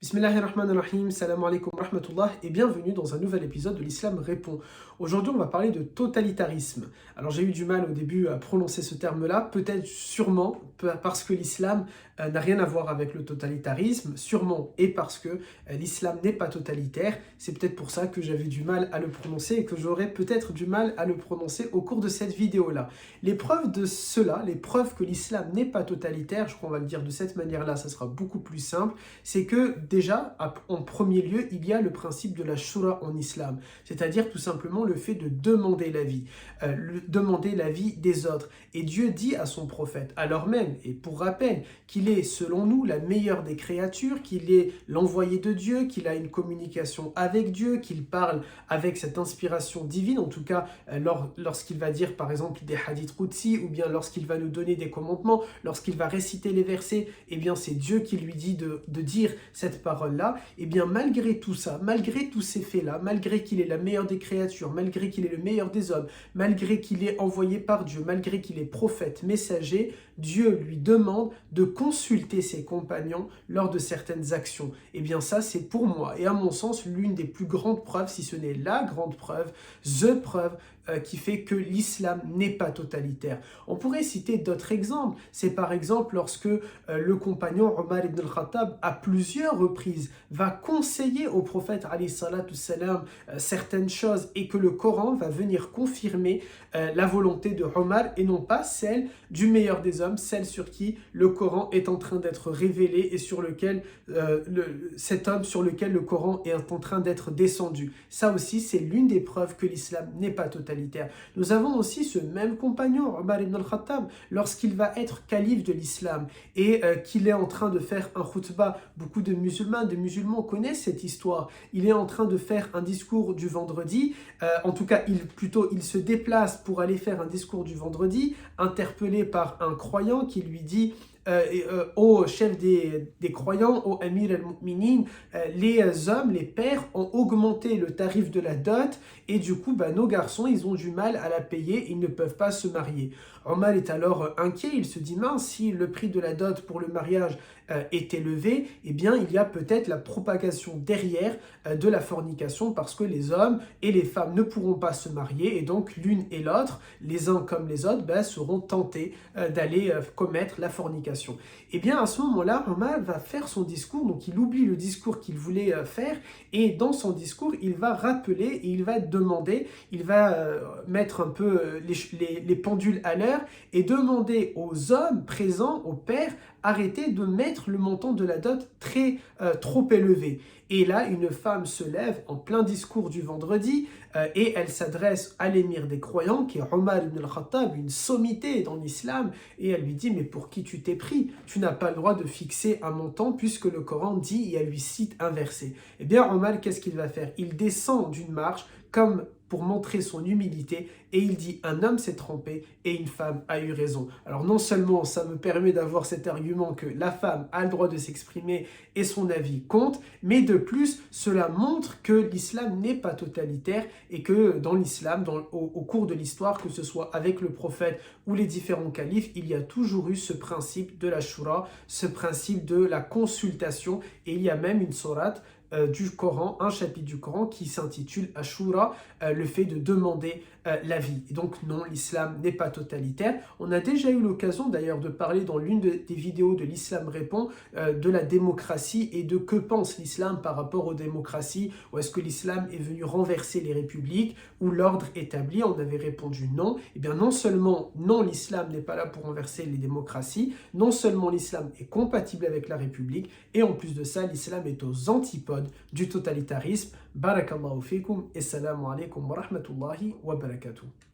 Bismillahirrahmanirrahim, salam alaikum rahmatullah et bienvenue dans un nouvel épisode de l'Islam répond. Aujourd'hui on va parler de totalitarisme. Alors j'ai eu du mal au début à prononcer ce terme-là, peut-être sûrement parce que l'islam n'a rien à voir avec le totalitarisme, sûrement et parce que l'islam n'est pas totalitaire. C'est peut-être pour ça que j'avais du mal à le prononcer et que j'aurais peut-être du mal à le prononcer au cours de cette vidéo-là. Les preuves de cela, les preuves que l'islam n'est pas totalitaire, je crois qu'on va le dire de cette manière-là, ça sera beaucoup plus simple, c'est que déjà, en premier lieu, il y a le principe de la shura en islam, c'est-à-dire tout simplement le fait de demander l'avis, demander l'avis des autres. Et Dieu dit à son prophète, alors même, et pour rappel, qu'il est selon nous la meilleure des créatures, qu'il est l'envoyé de Dieu, qu'il a une communication avec Dieu, qu'il parle avec cette inspiration divine, en tout cas lorsqu'il va dire par exemple des hadiths qudsi, ou bien lorsqu'il va nous donner des commandements, lorsqu'il va réciter les versets, eh bien c'est Dieu qui lui dit de dire cette parole-là, et bien malgré tout ça, malgré tous ces faits-là, malgré qu'il est la meilleure des créatures, malgré qu'il est le meilleur des hommes, malgré qu'il est envoyé par Dieu, malgré qu'il est prophète, messager, Dieu lui demande de consulter ses compagnons lors de certaines actions. Et bien ça, c'est pour moi, et à mon sens, l'une des plus grandes preuves, si ce n'est la grande preuve, the preuve, qui fait que l'islam n'est pas totalitaire. On pourrait citer d'autres exemples. C'est par exemple lorsque le compagnon Omar ibn al-Khattab, à plusieurs reprises, va conseiller au prophète alayhi salatu salam certaines choses et que le Coran va venir confirmer la volonté de Omar et non pas celle du meilleur des hommes, celle sur qui le Coran est en train d'être révélé et sur lequel cet homme sur lequel le Coran est en train d'être descendu. Ça aussi, c'est l'une des preuves que l'islam n'est pas totalitaire. Nous avons aussi ce même compagnon, Omar ibn al-Khattab, lorsqu'il va être calife de l'islam et qu'il est en train de faire un khutbah. Beaucoup de musulmans connaissent cette histoire. Il est en train de faire un discours du vendredi, en tout cas, il se déplace pour aller faire un discours du vendredi, interpellé par un croyant qui lui dit au chef des croyants, au Amir al-Mu'minin, les hommes, les pères ont augmenté le tarif de la dot et du coup, nos garçons, ils ont du mal à la payer, ils ne peuvent pas se marier. Omar est alors inquiet, il se dit, mince, si le prix de la dot pour le mariage est élevé, eh bien, il y a peut-être la propagation derrière de la fornication parce que les hommes et les femmes ne pourront pas se marier et donc l'une et l'autre, les uns comme les autres, seront tentés d'aller commettre la fornication. Et bien, à ce moment-là, Omar va faire son discours, donc il oublie le discours qu'il voulait faire et dans son discours, il va rappeler et il va demander, il va mettre un peu les pendules à l'heure et demander aux hommes présents, aux pères, arrêtez de mettre le montant de la dot trop élevé. Et là, une femme se lève en plein discours du vendredi et elle s'adresse à l'émir des croyants, qui est Omar ibn al-Khattab, une sommité dans l'islam, et elle lui dit, mais pour qui tu t'es pris? Tu n'as pas le droit de fixer un montant puisque le Coran dit, et elle lui cite un verset. Eh bien, Omar, qu'est-ce qu'il va faire? Il descend d'une marche comme pour montrer son humilité et il dit un homme s'est trompé et une femme a eu raison. Alors non seulement ça me permet d'avoir cet argument que la femme a le droit de s'exprimer et son avis compte, mais de plus cela montre que l'islam n'est pas totalitaire et que dans l'islam, au cours de l'histoire, que ce soit avec le prophète ou les différents califes, il y a toujours eu ce principe de la shura, ce principe de la consultation et il y a même une sourate du Coran, un chapitre du Coran qui s'intitule Ashura, le fait de demander l'avis. Et donc non, l'islam n'est pas totalitaire. On a déjà eu l'occasion d'ailleurs de parler dans l'une des vidéos de l'Islam répond de la démocratie et de que pense l'islam par rapport aux démocraties, ou est-ce que l'islam est venu renverser les républiques ou l'ordre établi. On avait répondu non. Et bien non seulement non, l'islam n'est pas là pour renverser les démocraties, non seulement l'islam est compatible avec la république et en plus de ça, l'islam est aux antipodes du totalitarisme. Barakallahu fikum et salamu alaikum wa rahmatullahi wa barakatuh.